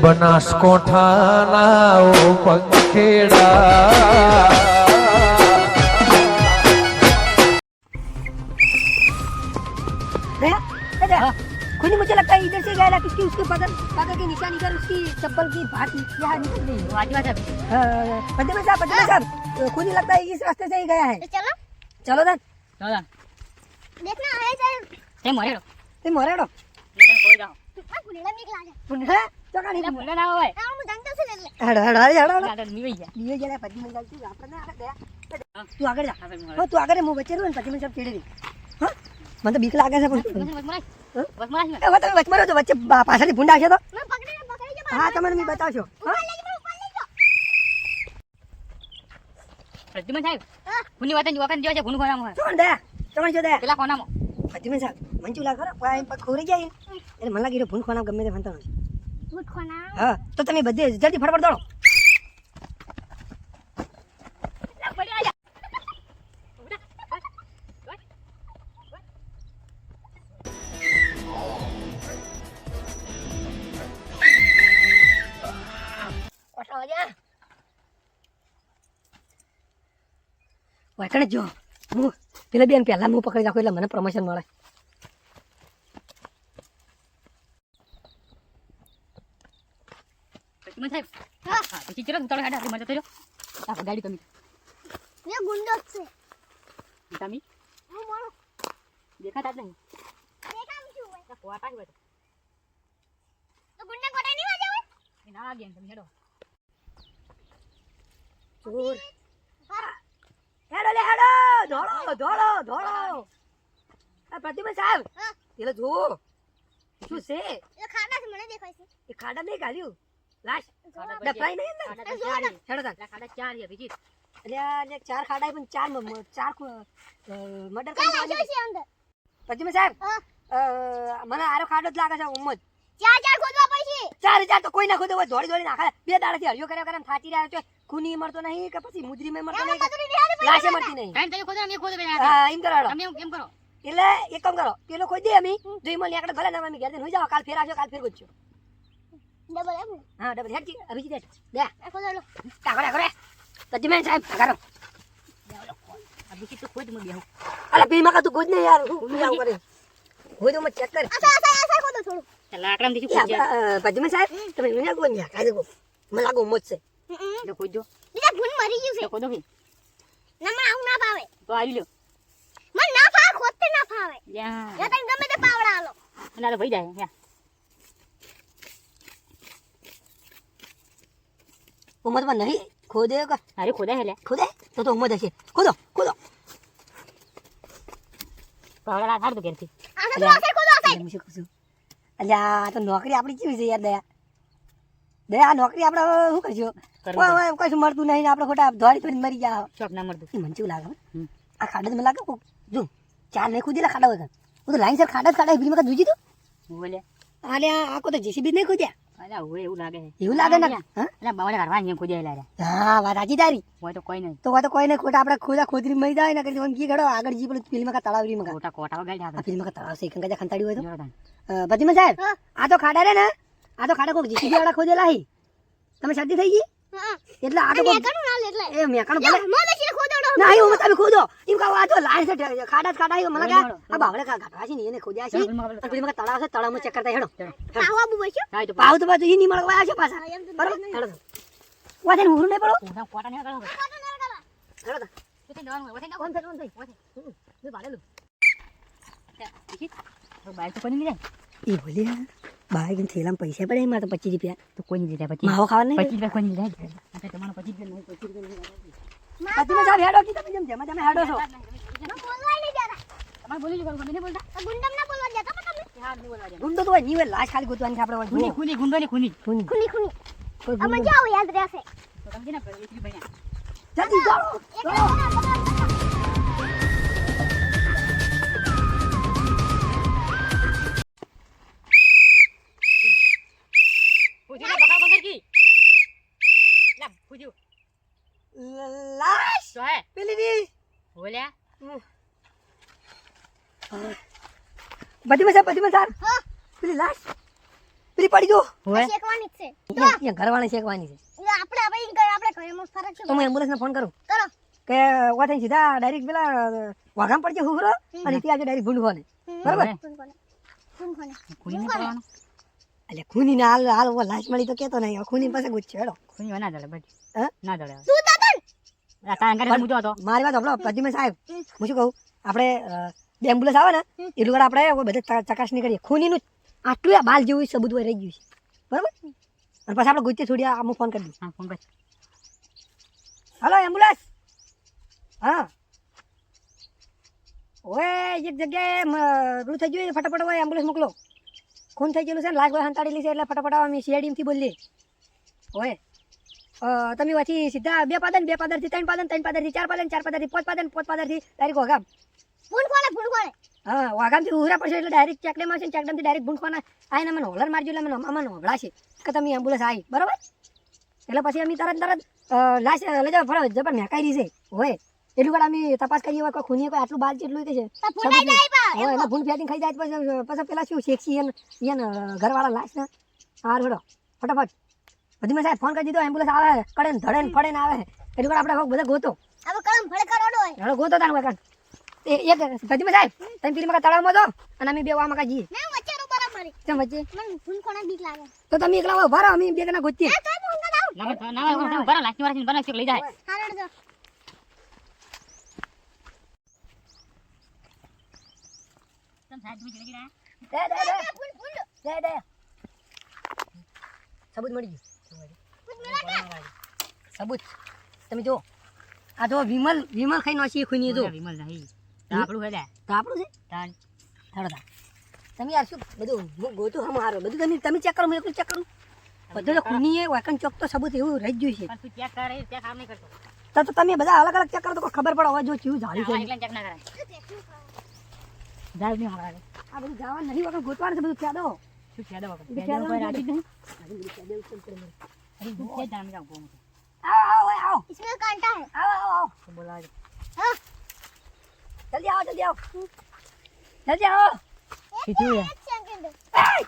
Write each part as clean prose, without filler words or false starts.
બનાસકોઠાના ઓ પંખેડા खुद मुझे लगता है इधर से गया ना किसकी उसके पकड़ की निशानी कर उसकी चप्पल की भात यहाँ निकल गई पद्मा साहब खुद ही लगता है इस रास्ते से ही गया है चलो चलो दन देखना है सर ते मोरेड़ो कोई जाओ पुनेला में लागे पुनः चका नहीं पुनेला ना होय हां मु जानता से ले ले हड़ नीवे गया पद्मा गल तू आपने आ गया तू आगे जा हां तू आगे मु बच्चे रो पद्मा साहब चढ़े दी हां મને તો બીક લાગે છે પણ વચમાં તો વચ્ચે પાછળથી ભૂંડા છે તો હા તમને મેં બતાવશો પ્રદ્યુમન સાહેબ ભૂની વાતન જોકન જો છે ભૂન કોનામાં ચોણ દે જો દે પેલા કોનામાં પ્રદ્યુમન સાહેબ મંચુ લાગો રે કોઈ પર ખોરી જાય એટલે મને લાગી ભૂન કોનામાં ગમે તે ફંતા છે ભૂત ખોના હા તો તમે બધે જલ્દી ફટાફટ દોડો વાકણે જો હું પેલા બેન પહેલા હું પકડી રાખું એટલે મને પ્રમોશન મળે પ્રદ્યુમન સાહેબ હા પછી ચલો તળો હેડા મજા થયો આ ગાડી કમી ये गुंडो से કમી હું મોળો દેખાતા જ નહીં देखा हम क्यों है કોટા હોય तो गुंडा कोटा नहीं आ जावे એ ના ગયા તમે હેડો ચોર હેડો લે હેડો ધોળો આ પ્રતિમા સાહેબ પેલો જો શું છે ये खाना से મને દેખાય છે એ ખાડા નહીં ગાલ્યું લાશ ડફરાઈ નહીં ને હેડો તાર ખાડા ચાર છે બીજી એટલે ચાર ખાડા પણ ચાર મર્ડર ચાલ કરી આજો છે અંદર પ્રતિમા સાહેબ મને આરો ખાડો જ લાગે છે ઉમ્મત ચાર ખોદવા પડશે ચાર તો કોઈ ના ખોદો હોય દોડી નાખે બે દાડાથી હળિયો કર્યા થાચી રહ્યા છે ખૂની મળતો નહીં કે પછી મુજરી માં મળતો નહીં લાશે મળતી નહીં ટાઈમ તને ખોદો મે ખોદો બે હા એમ કરો તમે એમ કરો એટલે એક કામ કરો પેલો ખોઈ દે અમે જોઈ મને એકડે ભલે ના અમે ઘેર જઈને હોઈ જાવ કાલ ફેર આવજો કાલ ફેર ગોચ્યો ડબલ એમ હા ડબલ હેડ અભિજી દે દે ખોદો લો કાગરે તજમેન સાહેબ કાગરો આ બીજી તો ખોદ મે બેહું અરે પીમાં કા તું ગોજ ને યાર હું આવ કરે હોય તો મત ચેક કર આસા ખોદો થોડું લાકડામ દીધી ખોદ તજમેન સાહેબ તમે મને ગોજ ને કાજે ગો મને લાગો મત છે જો ખોદજો બીજા ભૂન મરી ગયું છે ખોદો કે ના મને આવું ના ભાવે તો આવી લ્યો મને ના ભાવે ખોદતે ના ભાવે યા યા તને ગમે તે પાવડા આલો ના તો ભઈ જાય યા ઉમર માં નહીં ખોદે કા અરે ખોદા હેલે ખોદે તો ઉમર હશે ખોદો પાવડા થાડ તો કેરથી આસા તો આસા ખોદો આસા હું શું કરું અલ્યા તો નોકરી આપણી કેવી છે યાર દયા નોકરી આપણે શું કરશું કશું મળતું નહીં આપણે ખોટા દોડી મરી ગયા ચોક ના મળતું એ મને કેવું લાગે આ ખાડા મને લાગે જો ચાર નહીં ખોદેલા ખાડા હોય હું તો લાઈન સર ખાડા બીજી વખત જોઈજી તું બોલે અરે આ કો તો જેસીબી નહીં ખોદ્યા અલા હોય એવું લાગે છે એવું લાગે ને હા અલા બાવળે ઘરવા એમ ખોજાયેલા રે હા વાત સાચી તારી હોય તો કોઈ નહીં તો કોઈ નહીં ખોટા આપણે ખોદરી મરી જાય ને કરી કી ઘડો આગળ જી પેલું ફિલ્મ કા તળાવ રીમાં કોટા કોટા વગાડી આ આપે ફિલ્મ કા તળાવ છે કંકા ખંતાડી હોય તો જોરદાર બદીમાં સાહેબ આ તો ખાડા રે ને આ તો ખાડા કોક જેસીબી વાળા ખોદેલા હી તમે શરદી થઈ ગઈ એટલે આ તો મેં કરું ના લે એટલે એ મેં કણ ભલે મને છે ખોદોડો ના હું તમે ખોદો એમ કહો આ તો લાઈન છે ખાડા આવ્યો મને કા આ બાવળે કા ઘાટા છે ને એને ખોદ્યા છે અને પેલી મકા તળાવ છે તળાવમાં ચેક કરતા હેડો પાવા બુ બસ્યો થાય તો પાવ તો બાજુ ઈ ની મળવા આવ્યા છે પાછા બરોબર હેડો વાજે ઉરું નહીં પડો કોટા કોટા ને કરો હેડો તો તે દવાનું હોય કોણ થઈ મે બાલેલું ઠીક તો બાઈક તો કોની લે ઈ બોલ્યા બાઈક ને થેલામાં પૈસા પડે એમાં તો 25 રૂપિયા તો કોની લીધા પછી માવો ખાવા નહીં 25 રૂપિયા કોની લીધા આ તમારો 25 રૂપિયા તમે સાહેબ હેડો કે તમે જેમ તમે હેડો છો ના બોલવા નહીં જરા તમારે બોલી લો મને બોલતા ગુંડમ ના બોલવા જતા પણ તમે હા નહીં બોલવા ગુંડો તો હોય ની હોય લાશ ખાલી ગોતવાની છે આપણે ખૂની ખૂની ગુંડોની ખૂની ખુની ખુની અમે જાવ યાદ રહેશે તો તમે ના કરો એટલી બન્યા જલ્દી દોડો પૂજી બકા બગર કી લા પૂજી લાશ તો હે પેલી ની બોલ્યા બધી માં સાહેબ પેલી લાશ પેલી પડી જો હોય શેકવાની જ છે અહીંયા ઘરવાળા શેકવાની છે એટલે આપણે હવે ઈ કરે, આપણે ઘરેમાં ફરક છે તો હું એમ્બ્યુલન્સને ફોન કરું કરો કે વાથી સીધા ડાયરેક્ટ પેલા વાઘામ પડશે હુકરો અને ત્યાં આજે ડાયરેક્ટ ભૂંડવાને બરાબર કોણ કોને ખૂની કરવાનું એટલે ખૂની ને હાલ હાલ લાશ મળી તો કેતો નહીં ખૂની પાસે ગુચ્છે હેડો ખૂની ના જડે બધી હે? ના જડે તું દાદા આ તાન કરે મુજો હતો મારી વાત સાંભળો પ્રદ્યુમન સાહેબ હું શું કહું આપણે બે એમ્બ્યુલન્સ આવે ને એટલું વાર આપણે બધે ચકાસણી કરીએ ખૂનીનું આટલું આ બાલ જેવું સબૂત હોય રહી ગયું છે બરાબર અને પછી આપણે ગુચ્છે છોડી અમુક ફોન કરી દઉં હા ફોન કર હલો એમ્બ્યુલન્સ હા ઓય એક જગ્યાએ પેલું થઈ ગયું ફટાફટ હોય એમ્બ્યુલન્સ મોકલો ખૂન થઈ ગયેલું છે ને લાશ હોય હંતાડેલી છે એટલે ફટાફટ અમે સીઆઈડીથી બોલીએ ઓય તમે પછી સીધા બે પાદરથી ત્રણ પાદરથી ચાર પાદરથી પાંચ પાદરથી ડાયરેક્ટ વાઘામ ફોન કોને હા વાઘામથી ઉહરા પડશે એટલે ડાયરેક્ટ ચેકડેમ આવશે ચેકડેમથી ડાયરેક્ટ ભૂંડખવાના આવીને મને હોલર મારજો એટલે મને હોભળાશે કે તમે એમ્બ્યુલન્સ આવી બરાબર એટલે પછી અમે તરત લાશ લઈ જાવ ફળો જબર મેકાઈ રહી છે હોય એટલું વાર અમે તપાસ કરીએ હોય કોઈ ખૂની કોઈ આટલું બાલ જેટલું કે છે હોય એટલે ભૂંડ ફેટિંગ ખાઈ જાય પછી પેલા શું શેક્ષી એને ઘરવાળા લાશ ને હાર હડો ફટાફટ બધી મેં સાહેબ ફોન કરી દીધો એમ્બ્યુલન્સ આવે કડે ને ધડે ને ફડે ને આવે એટલું વાર આપણે બધા ગોતો હવે કલમ ફળે કરવાનો હોય હેડો ગોતો તાર વગર એક બધી મેં સાહેબ તમે પેલી મકા તળાવમાં દો અને અમે બે વા મકા જઈએ મેં વચ્ચે નો બરાબર કેમ વચ્ચે મને ફોન કોને બીક લાગે તો તમે એકલા હોય ભરો અમે બે જણા ગોતીએ એ તો ફોન કરાવ ના બરા લાસ્ટ વાર બના લઈ જાય હારડ જો તમ સાહેબ તમે ચડી ગયા દે ફોન દે સબૂત મળી ગયું સબૂત તમે જો આ જો વિમલ ખાઈ નોસી ખૂની જો વિમલ નહીં આપણું હે તો આપણું છે તાન હેડો તા તમે યાર શું બધું ગોતું હમ હારો બધું તમે ચેક કરો હું એકલું ચેક કરું બધું તો ખૂની એ વાકન ચોક તો સબૂત એવું રહી જ ગયું છે પણ તું ચેક કરે ચેક આમ નહીં કરતો તો તમે બધા અલગ અલગ ચેક કરો તો કોઈ ખબર પડે હવે જો ચીવું ઝાડ્યું છે એકલા ચેક ના કરાય જાય નહીં હમણાં આ બધું જવા નહીં વગર ગોતવાનું છે બધું ક્યાં દો શું છે દવા એ ખ્યાલ કોઈ નથી. રાજી નહીં અરે તું કે જાણ જાવ કોમ આવો इसमें कांटा है આવો તો બોલાવે हाँ જલ્દી આવો જલ્દી આવો કીધું एक सेकंड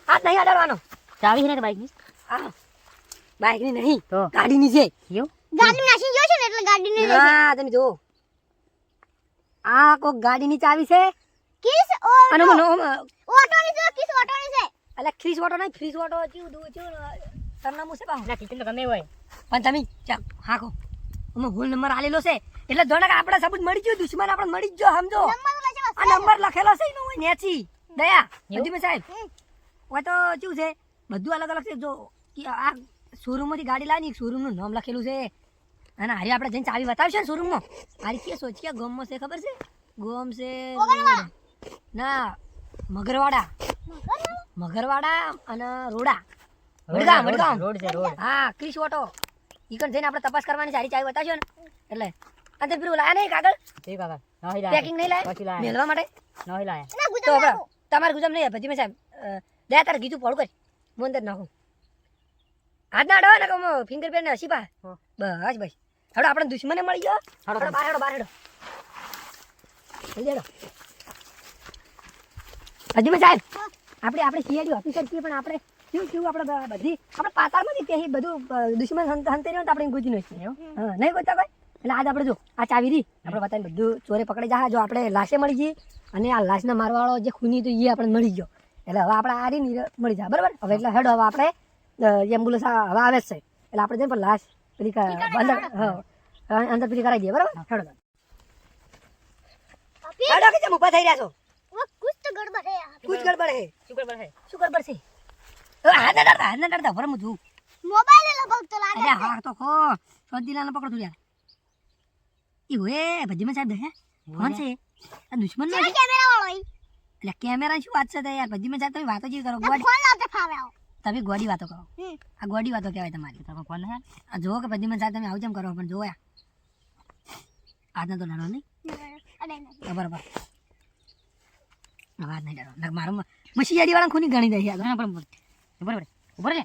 હાથ નહીં અડાડવાનો ચાવી છે ને બાઈક ની આ બાઈક ની નહીં તો ગાડીની છે એવું गाड़ी में नासी जो છે ને એટલે ગાડી ને હા તમે જો આ કોક ગાડીની ચાવી છે કિસ અને और ઓટો ऑटो ની છે કિસ ऑटो ની છે એટલે ખીસ ઓટો નહીં ફ્રીજ ઓટો ચીવું દૂર ચીવું સરનામું છે પાછું ના ટીચર તો ગમે હોય પણ તમે ચાલ હાકો અમે ભૂલ નંબર આલેલો છે એટલે જો ને કે આપણે સબૂત મળી ગયું દુશ્મન આપણે મળી જ જો સમજો નંબર લખે બસ આ નંબર લખેલો છે એનો હોય નેચી દયા એવું? બધી સાહેબ હોય તો કેવું છે બધું અલગ અલગ છે જો આ શોરૂમમાંથી ગાડી લાવી શોરૂમનું નામ લખેલું છે અને હારી આપણે જઈને ચાવી બતાવશે ને શોરૂમમાં હારી કે સોચીએ ગોમમાં છે ખબર છે ગોમ છે ના મગરવાડા અને રોડા વડગામ રોડ છે રોડ હા ક્રિશ ઓટો ઈકન જઈને આપણે તપાસ કરવાની સારી ચાવી બતાવશો ને એટલે અંદર પેલું લાયા નહીં કાગળ ઠીક આગળ નહીં લાય પેકિંગ નહીં પછી લાયા લાયા. મેલવા માટે નહીં લાય ના તો ગુજાર હવે તમારે ગુજામ નહીં પછી મેં સાહેબ દયા તારે કીધું પડું કરી હું અંદર નાખું હાથ ના અડાવે ને કે ફિંગરપ્રિન્ટ ને હસી પા હા. બસ બસ હવે આપણે દુશ્મને મળી ગયો હાલો, હેડો બહાર હેડો જલ્દી હેડો હજી મેં સાહેબ આપણે સીઆઈડી ઓફિસર છીએ પણ આપણે કેવું આપણે બધી આપણે પાતાળમાંથી તે બધું દુશ્મન હંતે રહ્યો તો આપણે ગુજી નહીં હા નહીં ગોતા કોઈ એટલે આજ આપણે જો આ ચાવી રી આપણે બતાવીને બધું ચોરે પકડી જા જો આપણે લાશે મળી ગઈ અને આ લાશના મારવાળો જે ખૂની તો એ આપણે મળી ગયો એટલે હવે આપણે આ રી મળી જાય બરાબર હવે એટલે હેડો હવે આપણે એમ્બ્યુલન્સ હવે આવે જ છે એટલે આપણે જઈને પણ લાશ પેલી અંદર હા અંદર પેલી કરાવી દઈએ બરાબર હેડો હેડો કે જેમ ઊભા થઈ રહ્યા છો वो कुछ तो गड़बड़ है यहाँ पे। કુછ ગડબડ હે શું કરબર છે શું ગડબડ છે હવે હાથ ના ડરતા ભરમ છું मोबाइल है लगभग तो लागे અરે હા તો ખો સોદીલાને પકડો તું યાર ઈ હોએ ભજીમાં સાહેબ હે કોણ છે આ દુશ્મન નો છે कैमरा वाला ही એટલે કેમેરા શું વાત છે તે યાર ભજીમાં સાહેબ તમે વાતો જ કરો अब ગોડી फोन लाते फावे आओ તમે ગોડી વાતો કરો આ ગોડી વાતો કહેવાય તમારી તમે કોણ હે આ જો કે ભજીમાં સાહેબ તમે આવું જેમ કરો પણ જોયા આજના તો લડો નહીં अरे नहीं બરાબર વાત નહીં ડરો મારો મસીયાડી વાળા ખૂની ગણી દે યાર ના બરાબર બરાબર ઉપર છે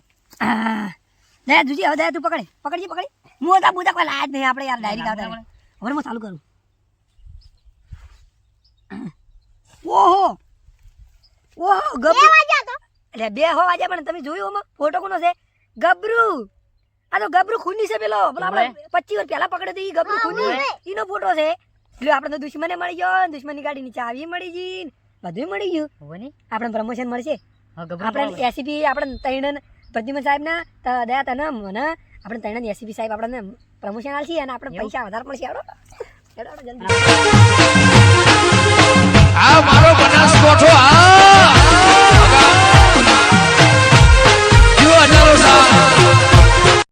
દે જુજી હવે દે તું પકડી મોટા બુદા કોઈ લાજ નહીં આપણે યાર ડાયરી આવતા હવે હું ચાલુ કરું ઓહો ગપ ये वाजा तो એટલે 2 વાગ્યા પણ તમે જોયું આમાં ફોટો કોનો છે ગબરુ આ તો ગબરુ ખૂની છે પેલો આપણે 25 વર્ષ પહેલા પકડ્યો તો ઈ ગબરુ ખૂની ઈનો ફોટો છે એટલે આપણે તો દુશ્મને મળી ગયો દુશ્મનની ગાડીની ચાવી મળી ગઈ બધું મળી ગયું હોવે ને આપણે પ્રમોશન મળશે હા ગબરું આપણે એસીપી આપણે ત્રણ પ્રદ્યુમન સાહેબ ના દયા તને મને આપણે ત્રણ એસીપી સાહેબ આપણને પ્રમોશન આલશે અને આપણે પૈસા વધારે મળશે હેડો જલ્દી